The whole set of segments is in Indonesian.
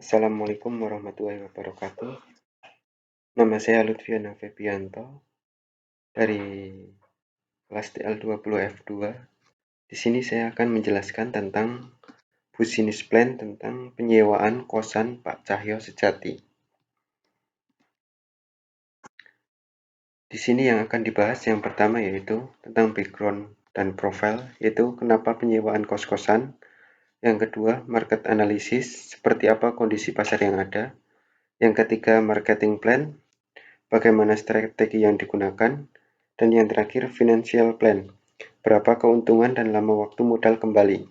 Assalamualaikum warahmatullahi wabarakatuh. Nama saya Lutfiana Febianto dari kelas TL20F2. Di sini saya akan menjelaskan tentang business plan tentang penyewaan kosan Pak Cahyo Sejati. Di sini yang akan dibahas yang pertama yaitu tentang background dan profile, yaitu kenapa penyewaan kos-kosan. Yang kedua, market analysis, seperti apa kondisi pasar yang ada. Yang ketiga, marketing plan, bagaimana strategi yang digunakan. Dan yang terakhir, financial plan, berapa keuntungan dan lama waktu modal kembali.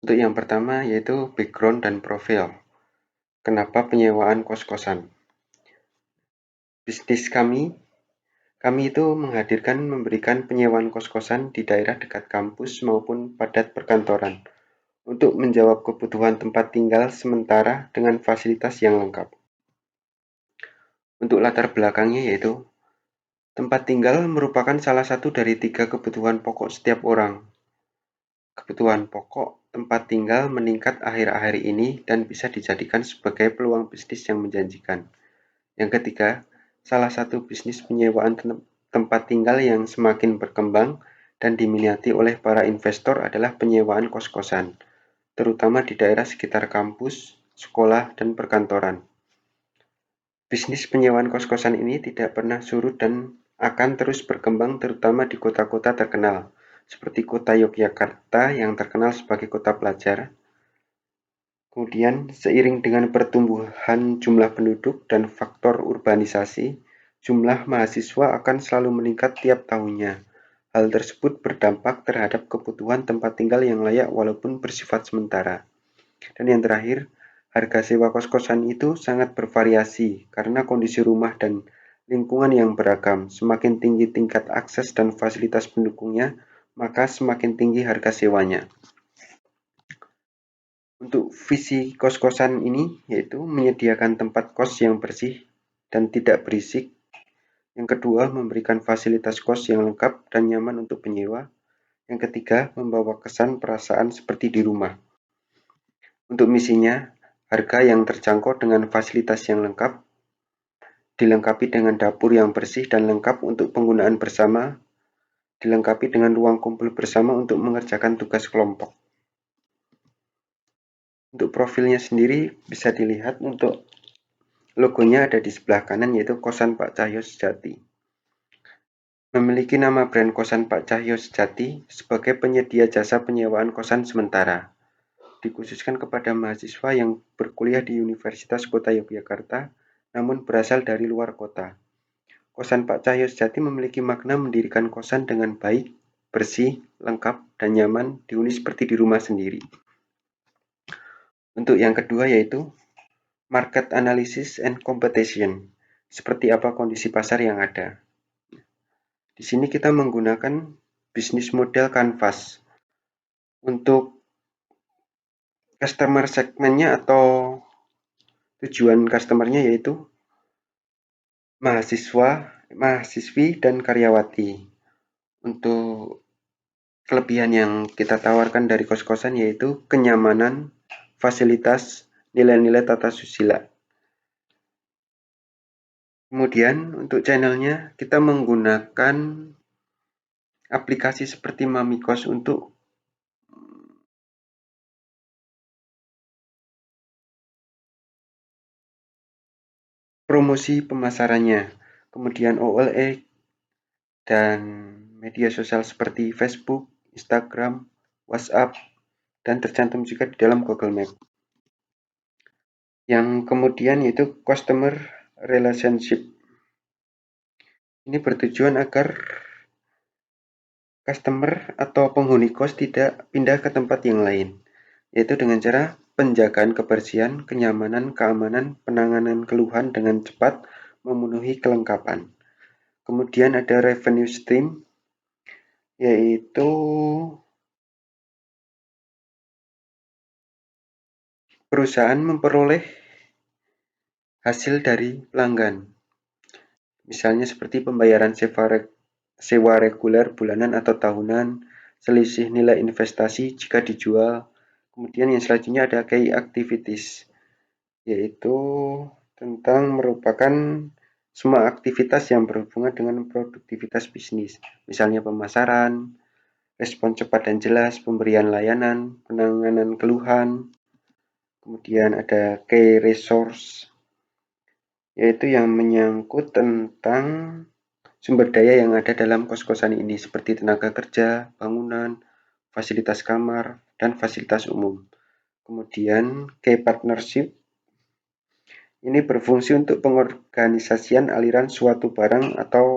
Untuk yang pertama yaitu background dan profil. Kenapa penyewaan kos-kosan? Bisnis kami itu memberikan penyewaan kos-kosan di daerah dekat kampus maupun padat perkantoran untuk menjawab kebutuhan tempat tinggal sementara dengan fasilitas yang lengkap. Untuk latar belakangnya yaitu tempat tinggal merupakan salah satu dari 3 kebutuhan pokok setiap orang. Kebutuhan pokok tempat tinggal meningkat akhir-akhir ini dan bisa dijadikan sebagai peluang bisnis yang menjanjikan. Yang ketiga, salah satu bisnis penyewaan tempat tinggal yang semakin berkembang dan diminati oleh para investor adalah penyewaan kos-kosan, terutama di daerah sekitar kampus, sekolah, dan perkantoran. Bisnis penyewaan kos-kosan ini tidak pernah surut dan akan terus berkembang terutama di kota-kota terkenal, seperti kota Yogyakarta yang terkenal sebagai kota pelajar. Kemudian, seiring dengan pertumbuhan jumlah penduduk dan faktor urbanisasi, jumlah mahasiswa akan selalu meningkat tiap tahunnya. Hal tersebut berdampak terhadap kebutuhan tempat tinggal yang layak walaupun bersifat sementara. Dan yang terakhir, harga sewa kos-kosan itu sangat bervariasi karena kondisi rumah dan lingkungan yang beragam. Semakin tinggi tingkat akses dan fasilitas pendukungnya, maka semakin tinggi harga sewanya. Untuk visi kos-kosan ini yaitu menyediakan tempat kos yang bersih dan tidak berisik. Yang kedua, memberikan fasilitas kos yang lengkap dan nyaman untuk penyewa. Yang ketiga, membawa kesan perasaan seperti di rumah. Untuk misinya, harga yang terjangkau dengan fasilitas yang lengkap, dilengkapi dengan dapur yang bersih dan lengkap untuk penggunaan bersama, dilengkapi dengan ruang kumpul bersama untuk mengerjakan tugas kelompok. Untuk profilnya sendiri bisa dilihat untuk logonya ada di sebelah kanan yaitu Kosan Pak Cahyo Sejati. Memiliki nama brand Kosan Pak Cahyo Sejati sebagai penyedia jasa penyewaan kosan sementara. Dikhususkan kepada mahasiswa yang berkuliah di Universitas Kota Yogyakarta namun berasal dari luar kota. Kosan Pak Cahyo Sejati memiliki makna mendirikan kosan dengan baik, bersih, lengkap, dan nyaman dihuni seperti di rumah sendiri. Untuk yang kedua yaitu market analysis and competition. Seperti apa kondisi pasar yang ada. Di sini kita menggunakan bisnis model canvas untuk customer segmennya atau tujuan customernya yaitu mahasiswa, mahasiswi, dan karyawati. Untuk kelebihan yang kita tawarkan dari kos-kosan yaitu kenyamanan, fasilitas, nilai-nilai tata susila. Kemudian untuk channelnya kita menggunakan aplikasi seperti Mamikos untuk promosi pemasarannya. Kemudian OLX dan media sosial seperti Facebook, Instagram, WhatsApp, dan tercantum juga di dalam Google Map. Yang kemudian yaitu customer relationship. Ini bertujuan agar customer atau penghuni kos tidak pindah ke tempat yang lain, yaitu dengan cara penjagaan kebersihan, kenyamanan, keamanan, penanganan keluhan dengan cepat, memenuhi kelengkapan. Kemudian ada revenue stream, yaitu perusahaan memperoleh hasil dari pelanggan. Misalnya seperti pembayaran sewa reguler bulanan atau tahunan, selisih nilai investasi jika dijual, Kemudian yang selanjutnya ada key activities, yaitu tentang merupakan semua aktivitas yang berhubungan dengan produktivitas bisnis, misalnya pemasaran, respon cepat dan jelas, pemberian layanan, penanganan keluhan. Kemudian ada key resource, yaitu yang menyangkut tentang sumber daya yang ada dalam kos-kosan ini, seperti tenaga kerja, bangunan, fasilitas kamar, dan fasilitas umum. Kemudian key partnership ini berfungsi untuk pengorganisasian aliran suatu barang atau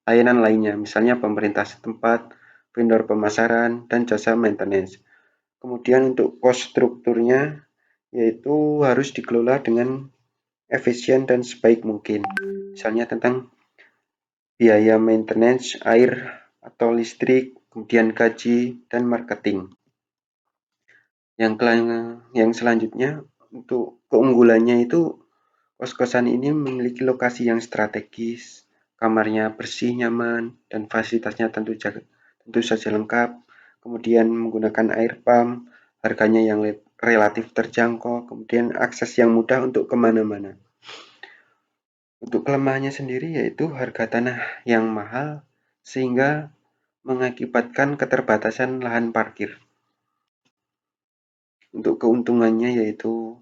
layanan lainnya, misalnya pemerintah setempat, vendor pemasaran, dan jasa maintenance. Kemudian untuk cost strukturnya, yaitu harus dikelola dengan efisien dan sebaik mungkin. Misalnya tentang biaya maintenance, air atau listrik, kemudian gaji, dan marketing. Yang selanjutnya, untuk keunggulannya itu kos-kosan ini memiliki lokasi yang strategis, kamarnya bersih, nyaman, dan fasilitasnya tentu saja lengkap. Kemudian menggunakan air pump, harganya yang relatif terjangkau, kemudian akses yang mudah untuk kemana-mana. Untuk kelemahannya sendiri yaitu harga tanah yang mahal, sehingga mengakibatkan keterbatasan lahan parkir. Untuk keuntungannya yaitu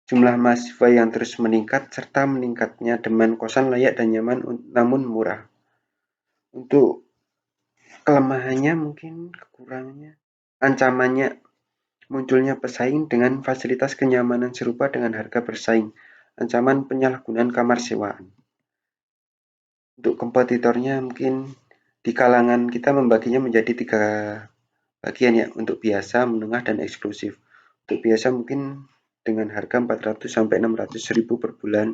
jumlah mahasiswa yang terus meningkat, serta meningkatnya demand kosan layak dan nyaman namun murah. Untuk kelemahannya mungkin kekurangannya, ancamannya munculnya pesaing dengan fasilitas kenyamanan serupa dengan harga bersaing, ancaman penyalahgunaan kamar sewaan. Untuk kompetitornya mungkin di kalangan kita membaginya menjadi 3 bagian ya, untuk biasa, menengah, dan eksklusif. Untuk biasa mungkin dengan harga 400 sampai 600 ribu per bulan,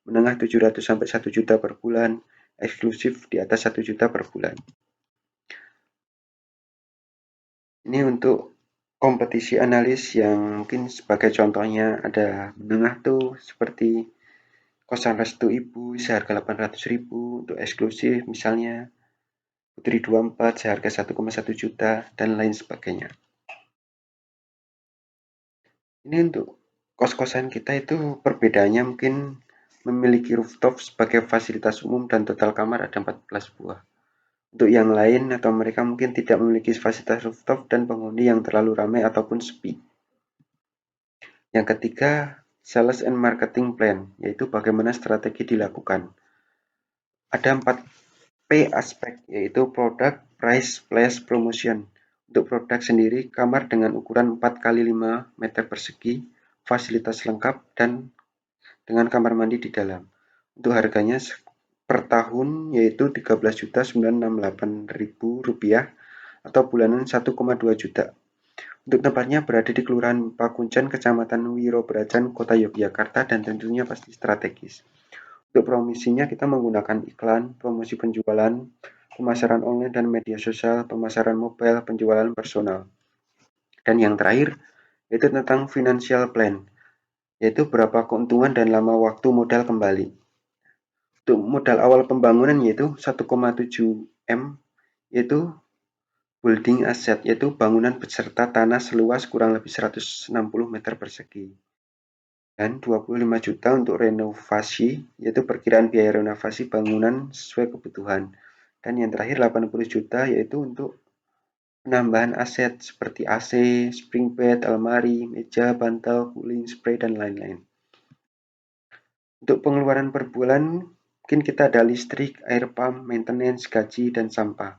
menengah 700 sampai 1 juta per bulan, eksklusif di atas 1 juta per bulan. Ini untuk kompetisi analis yang mungkin sebagai contohnya ada menengah tuh seperti kosan restu ibu seharga 800 ribu, untuk eksklusif misalnya Putri 24 seharga 1,1 juta, dan lain sebagainya. Ini untuk kos-kosan kita itu perbedaannya mungkin memiliki rooftop sebagai fasilitas umum dan total kamar ada 14 buah. Untuk yang lain atau mereka mungkin tidak memiliki fasilitas rooftop dan penghuni yang terlalu ramai ataupun sepi. Yang ketiga, sales and marketing plan, yaitu bagaimana strategi dilakukan. Ada 4P aspek, yaitu produk, price, place, promotion. Untuk produk sendiri, kamar dengan ukuran 4x5 meter persegi, fasilitas lengkap, dan dengan kamar mandi di dalam. Untuk harganya per tahun yaitu Rp13.968.000 atau bulanan 1,2 juta. Untuk tempatnya berada di Kelurahan Pakuncen, Kecamatan Wirobrajan, Kota Yogyakarta, dan tentunya pasti strategis. Untuk promosinya kita menggunakan iklan, promosi penjualan, pemasaran online dan media sosial, pemasaran mobile, penjualan personal. Dan yang terakhir yaitu tentang financial plan, yaitu berapa keuntungan dan lama waktu modal kembali. Untuk modal awal pembangunan yaitu 1,7 M, yaitu building asset, yaitu bangunan beserta tanah seluas kurang lebih 160 meter persegi. Dan 25 juta untuk renovasi, yaitu perkiraan biaya renovasi bangunan sesuai kebutuhan. Dan yang terakhir 80 juta yaitu untuk penambahan aset seperti AC, spring bed, almari, meja, bantal, cooling spray, dan lain-lain. Untuk pengeluaran per bulan, mungkin kita ada listrik, air pump, maintenance, gaji, dan sampah.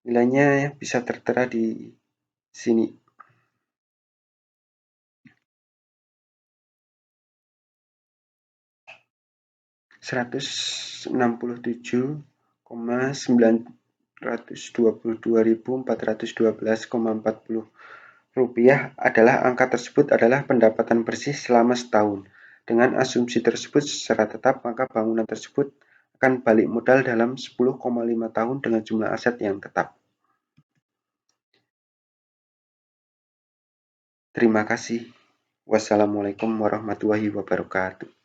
Nilainya bisa tertera di sini. Rp169.922.412,40 adalah angka tersebut adalah pendapatan bersih selama setahun. Dengan asumsi tersebut secara tetap, maka bangunan tersebut akan balik modal dalam 10,5 tahun dengan jumlah aset yang tetap. Terima kasih. Wassalamualaikum warahmatullahi wabarakatuh.